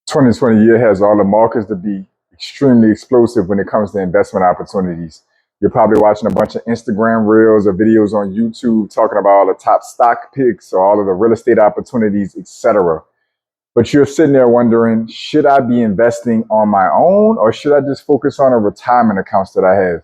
2020 year has all the markers to be extremely explosive when it comes to investment opportunities. You're probably watching a bunch of Instagram reels or videos on YouTube talking about all the top stock picks or all of the real estate opportunities, etc. But you're sitting there wondering, should I be investing on my own or should I just focus on the retirement accounts that I have?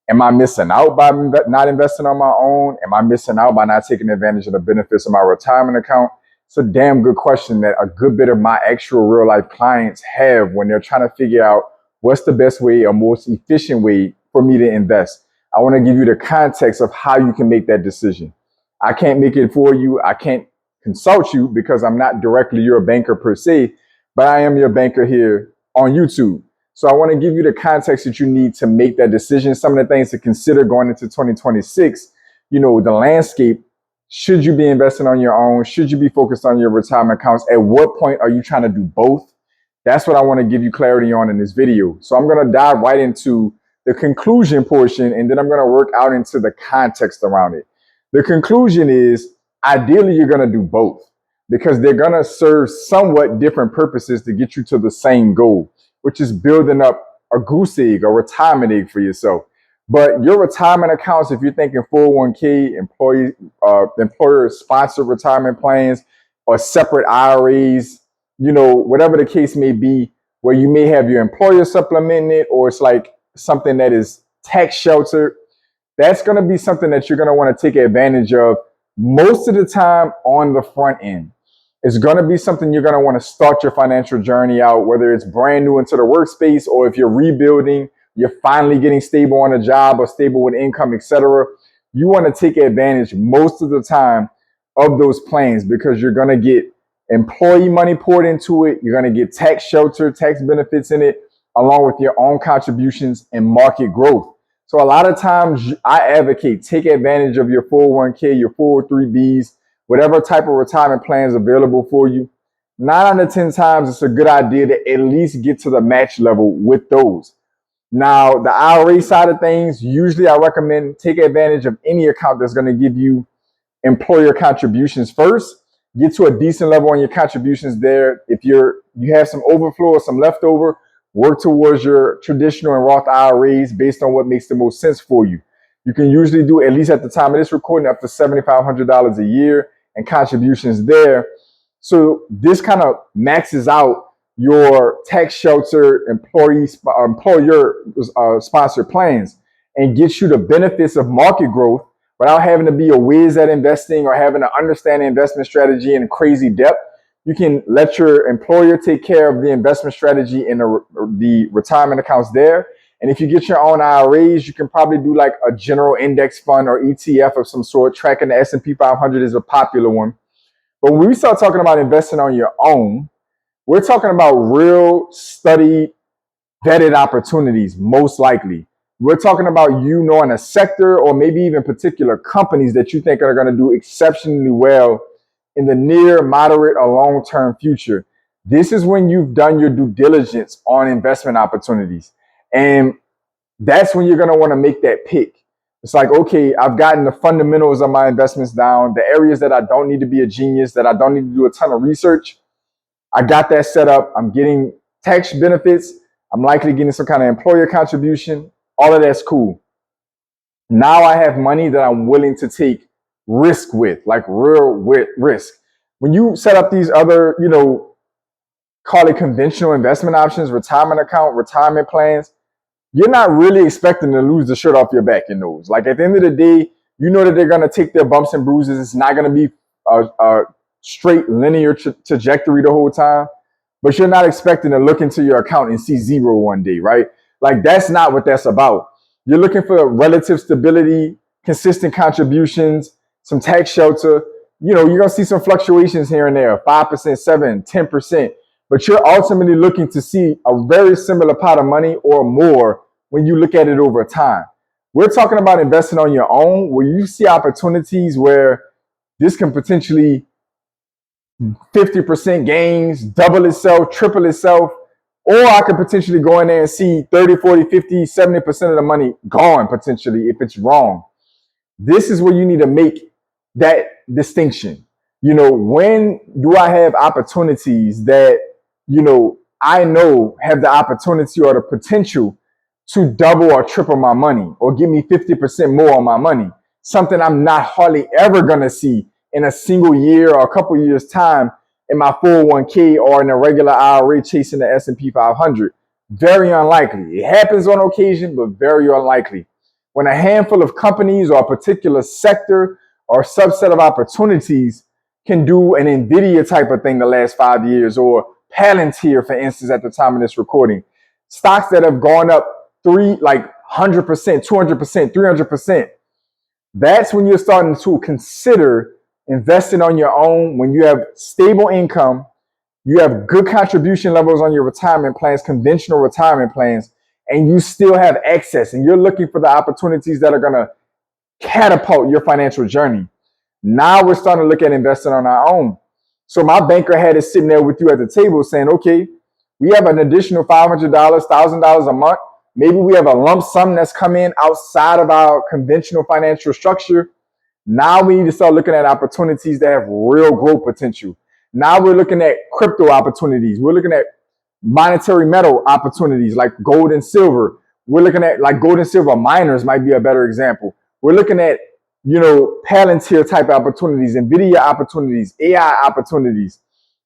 Am I missing out by not investing on my own? Am I missing out by not taking advantage of the benefits of my retirement account? It's a damn good question that a good bit of my actual real life clients have when they're trying to figure out what's the best way or most efficient way for me to invest. I want to give you the context of how you can make that decision. I can't make it for you. I can't consult you because I'm not directly your banker per se, but I am your banker here on YouTube. So I want to give you the context that you need to make that decision. Some of the things to consider going into 2026, the landscape. Should you be investing on your own? Should you be focused on your retirement accounts? At what point are you trying to do both? That's what I want to give you clarity on in this video. So I'm going to dive right into the conclusion portion, and then I'm going to work out into the context around it. The conclusion is, ideally, you're going to do both because they're going to serve somewhat different purposes to get you to the same goal, which is building up a goose egg, a retirement egg for yourself. But your retirement accounts, if you're thinking 401k, employer-sponsored retirement plans, or separate IRAs, whatever the case may be, where you may have your employer supplementing it, or it's like something that is tax sheltered, that's going to be something that you're going to want to take advantage of most of the time on the front end. It's going to be something you're going to want to start your financial journey out, whether it's brand new into the workspace or if you're rebuilding, you're finally getting stable on a job or stable with income, etc. You want to take advantage most of the time of those plans because you're going to get employee money poured into it. You're going to get tax shelter, tax benefits in it, along with your own contributions and market growth. So a lot of times I advocate take advantage of your 401k, your 403bs, whatever type of retirement plan is available for you. 9 out of 10 times, it's a good idea to at least get to the match level with those. Now, the IRA side of things, usually I recommend take advantage of any account that's going to give you employer contributions first. Get to a decent level on your contributions there. If you have some overflow or some leftover, work towards your traditional and Roth IRAs based on what makes the most sense for you. You can usually do, at least at the time of this recording, up to $7,500 a year and contributions there. So this kind of maxes out your tax shelter employer sponsored plans and gets you the benefits of market growth without having to be a whiz at investing or having to understand the investment strategy in crazy depth. You can let your employer take care of the investment strategy in the retirement accounts there. And if you get your own IRAs, you can probably do like a general index fund or ETF of some sort. Tracking the S&P 500 is a popular one. But when we start talking about investing on your own, we're talking about real studied, vetted opportunities, most likely. We're talking about you knowing a sector or maybe even particular companies that you think are going to do exceptionally well in the near, moderate, or long-term future. This is when you've done your due diligence on investment opportunities. And that's when you're going to want to make that pick. It's like, okay, I've gotten the fundamentals of my investments down, the areas that I don't need to be a genius, that I don't need to do a ton of research. I got that set up. I'm getting tax benefits. I'm likely getting some kind of employer contribution. All of that's cool. Now I have money that I'm willing to take risk with, like real risk. When you set up these other, call it conventional investment options, retirement account, retirement plans, you're not really expecting to lose the shirt off your back in those. Like at the end of the day, you know that they're going to take their bumps and bruises. It's not going to be a straight linear trajectory the whole time, but you're not expecting to look into your account and see zero one day, right? Like that's not what that's about. You're looking for relative stability, consistent contributions, some tax shelter. You're going to see some fluctuations here and there, 5%, 7%, 10%, but you're ultimately looking to see a very similar pot of money or more when you look at it over time. We're talking about investing on your own, where you see opportunities where this can potentially 50% gains, double itself, triple itself, or I could potentially go in there and see 30, 40, 50, 70% of the money gone potentially if it's wrong. This is where you need to make that distinction. When do I have opportunities that, I know have the opportunity or the potential to double or triple my money or give me 50% more on my money. Something I'm not hardly ever going to see in a single year or a couple years time in my 401k or in a regular IRA chasing the S&P 500. Very unlikely. It happens on occasion, but very unlikely. When a handful of companies or a particular sector or subset of opportunities can do an Nvidia type of thing the last 5 years, or Palantir, for instance, at the time of this recording, stocks that have gone up 100%, 200%, 300%. That's when you're starting to consider investing on your own when you have stable income, you have good contribution levels on your retirement plans, conventional retirement plans, and you still have excess and you're looking for the opportunities that are going to catapult your financial journey. Now we're starting to look at investing on our own. So my banker had is sitting there with you at the table saying, okay, we have an additional $500, $1,000 a month. Maybe we have a lump sum that's come in outside of our conventional financial structure. Now we need to start looking at opportunities that have real growth potential. Now we're looking at crypto opportunities. We're looking at monetary metal opportunities like gold and silver. We're looking at like gold and silver miners might be a better example. We're looking at, Palantir type opportunities, Nvidia opportunities, AI opportunities.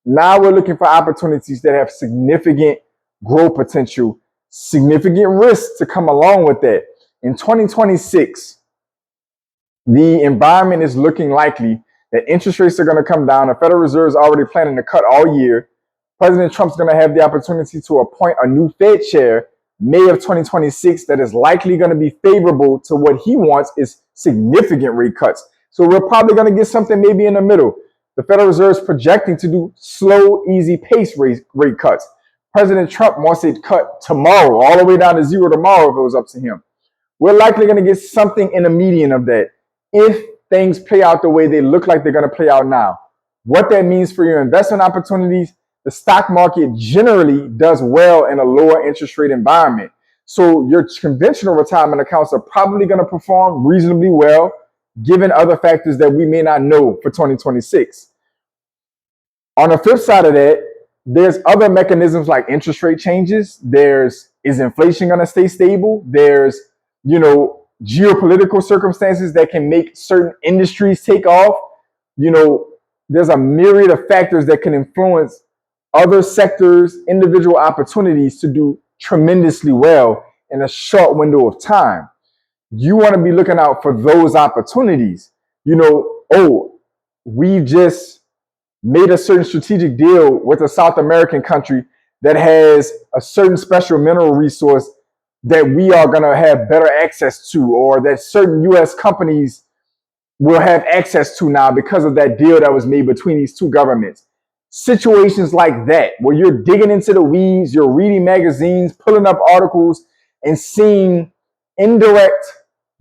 Now we're looking for opportunities that have significant growth potential, significant risks to come along with that. In 2026, the environment is looking likely that interest rates are going to come down. The Federal Reserve is already planning to cut all year. President Trump's going to have the opportunity to appoint a new Fed chair May of 2026 that is likely going to be favorable to what he wants is significant rate cuts. So we're probably going to get something maybe in the middle. The Federal Reserve is projecting to do slow, easy pace rate cuts. President Trump wants it cut tomorrow, all the way down to zero tomorrow if it was up to him. We're likely going to get something in the median of that if things play out the way they look like they're going to play out now. What that means for your investment opportunities, the stock market generally does well in a lower interest rate environment. So your conventional retirement accounts are probably going to perform reasonably well, given other factors that we may not know for 2026. On the flip side of that, there's other mechanisms like interest rate changes. Is inflation going to stay stable? There's, geopolitical circumstances that can make certain industries take off. There's a myriad of factors that can influence other sectors, individual opportunities to do tremendously well in a short window of time. You want to be looking out for those opportunities. We just made a certain strategic deal with a South American country that has a certain special mineral resource that we are going to have better access to, or that certain U.S. companies will have access to now because of that deal that was made between these two governments. Situations like that, where you're digging into the weeds, you're reading magazines, pulling up articles, and seeing indirect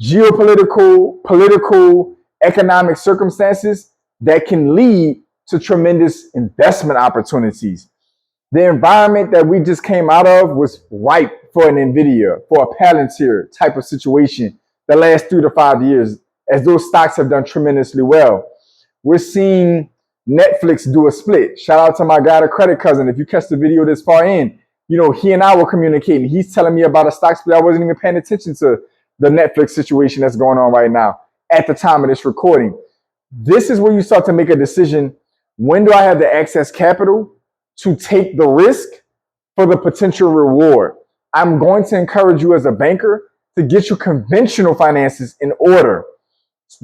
geopolitical, political, economic circumstances that can lead to tremendous investment opportunities. The environment that we just came out of was ripe for an Nvidia, for a Palantir type of situation the last 3 to 5 years, as those stocks have done tremendously well. We're seeing Netflix do a split. Shout out to my guy, the credit cousin. If you catch the video this far in, he and I were communicating. He's telling me about a stock split. I wasn't even paying attention to the Netflix situation that's going on right now at the time of this recording. This is where you start to make a decision. When do I have the excess capital to take the risk for the potential reward? I'm going to encourage you as a banker to get your conventional finances in order.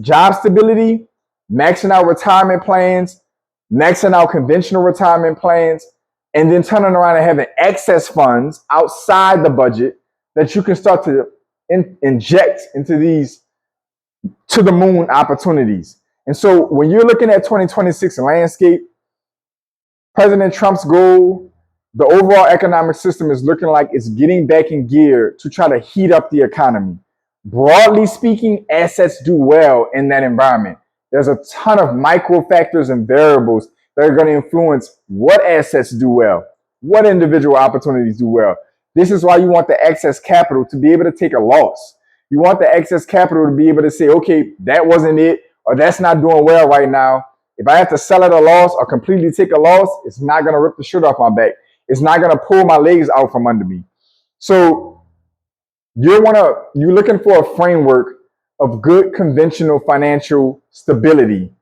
Job stability, maxing out retirement plans, maxing out conventional retirement plans, and then turning around and having excess funds outside the budget that you can start to inject into these to the moon opportunities. And so when you're looking at 2026 landscape, President Trump's goal, the overall economic system is looking like it's getting back in gear to try to heat up the economy. Broadly speaking, assets do well in that environment. There's a ton of micro factors and variables that are going to influence what assets do well, what individual opportunities do well. This is why you want the excess capital to be able to take a loss. You want the excess capital to be able to say, okay, that wasn't it, or that's not doing well right now. If I have to sell at a loss or completely take a loss, it's not going to rip the shirt off my back. It's not going to pull my legs out from under me. So you're looking for a framework of good conventional financial stability.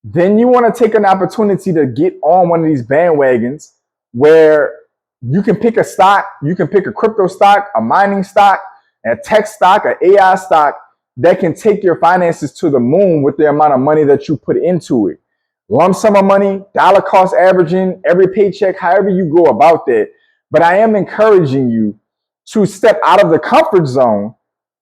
Then you want to take an opportunity to get on one of these bandwagons where you can pick a stock, you can pick a crypto stock, a mining stock, a tech stock, an AI stock that can take your finances to the moon with the amount of money that you put into it. Lump sum of money, dollar cost averaging, every paycheck, however you go about that. But I am encouraging you to step out of the comfort zone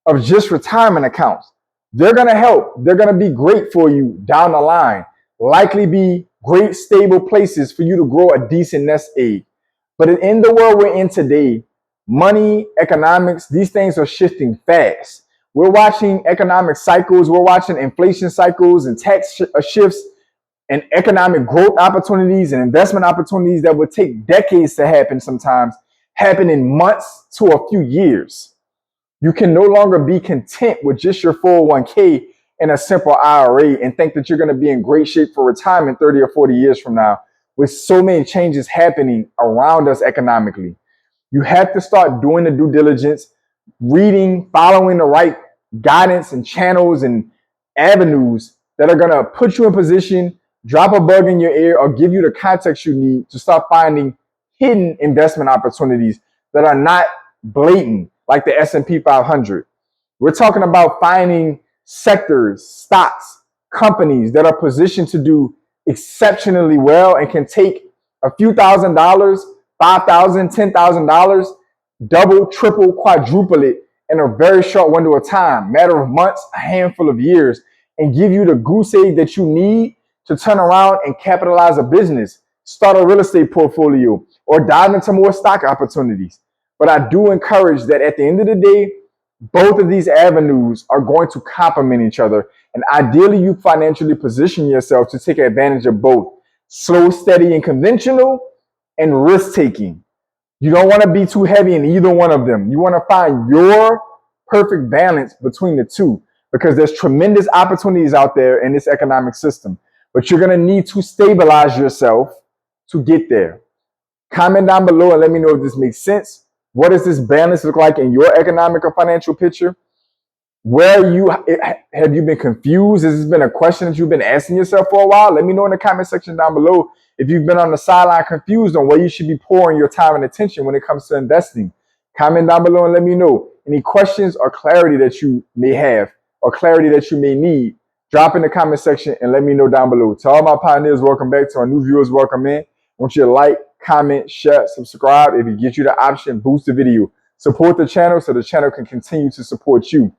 of just retirement accounts. They're going to help. They're going to be great for you down the line. Likely be great, stable places for you to grow a decent nest egg. But in the world we're in today, money, economics, these things are shifting fast. We're watching economic cycles. We're watching inflation cycles and tax shifts and economic growth opportunities and investment opportunities that would take decades to happen sometimes, happen in months to a few years. You can no longer be content with just your 401k and a simple IRA and think that you're going to be in great shape for retirement 30 or 40 years from now with so many changes happening around us economically. You have to start doing the due diligence, reading, following the right guidance and channels and avenues that are going to put you in position, drop a bug in your ear, or give you the context you need to start finding hidden investment opportunities that are not blatant, like the S&P 500. We're talking about finding sectors, stocks, companies that are positioned to do exceptionally well and can take a few $1,000s, $5,000, $10,000, double, triple, quadruple it in a very short window of time, matter of months, a handful of years, and give you the goose egg that you need to turn around and capitalize a business, start a real estate portfolio, or dive into more stock opportunities. But I do encourage that at the end of the day, both of these avenues are going to complement each other. And ideally, you financially position yourself to take advantage of both slow, steady, and conventional, and risk taking. You don't want to be too heavy in either one of them. You want to find your perfect balance between the two because there's tremendous opportunities out there in this economic system. But you're going to need to stabilize yourself to get there. Comment down below and let me know if this makes sense. What does this balance look like in your economic or financial picture? Have you been confused? Has this been a question that you've been asking yourself for a while? Let me know in the comment section down below if you've been on the sideline confused on where you should be pouring your time and attention when it comes to investing. Comment down below and let me know any questions or clarity that you may have or clarity that you may need. Drop in the comment section and let me know down below. To all my pioneers, welcome back. To our new viewers, welcome in. I want you to like, comment, share, subscribe. If it gives you the option, boost the video. Support the channel so the channel can continue to support you.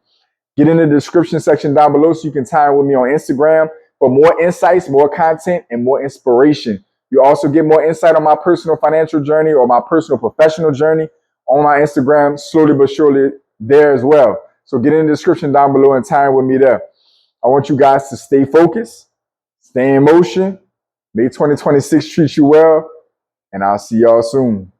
Get in the description section down below so you can tie in with me on Instagram for more insights, more content, and more inspiration. You also get more insight on my personal financial journey or my personal professional journey on my Instagram, slowly but surely there as well. So get in the description down below and tie in with me there. I want you guys to stay focused, stay in motion. May 2026 treat you well, and I'll see y'all soon.